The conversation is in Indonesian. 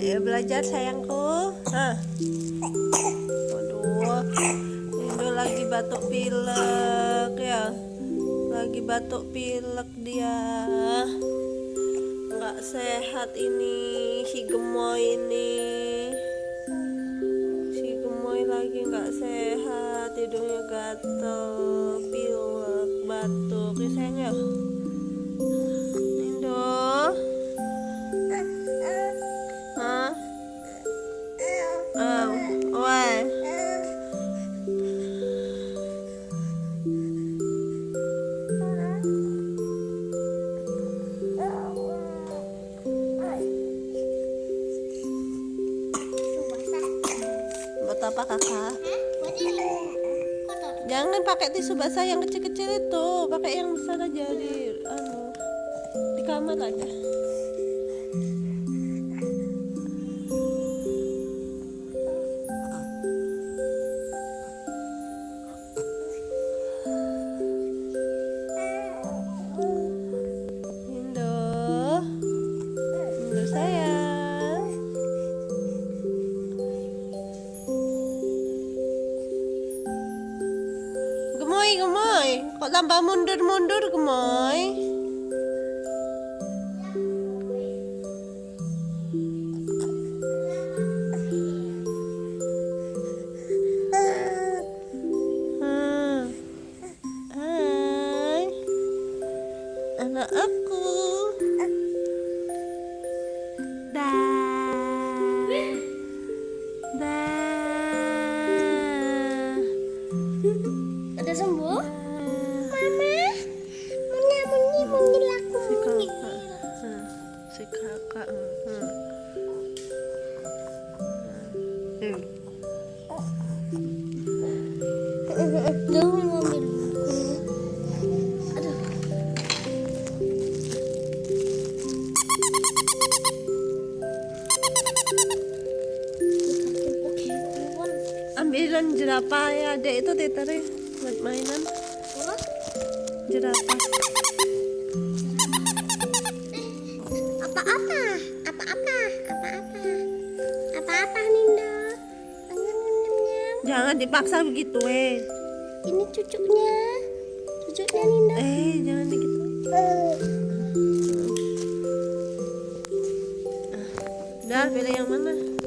Ayo belajar sayangku. Aduh, Indo lagi batuk pilek ya. Lagi batuk pilek dia. Nggak sehat ini si gemoy ini. Si gemoy lagi nggak sehat, hidungnya gatel, pilek, batuk. Ya sayang ya. Indo. Why? Buat apa kakak? Jangan pakai tisu basah yang kecil-kecil itu, pakai yang besar aja di kamar aja. Indo sayang. Gemoy, kok tambah mundur gemoy? Hai, anak aku. Udah sembuh? Mama, munyi aku. Si kakak. Tuh mobil. Aduh. Ambilan jerapah ya adek itu ditarik buat mainan. Jerapah. Apa Ninda? Jangan dipaksa begitu Ini cucunya Ninda. Jangan begitu. Udah, pilih yang mana?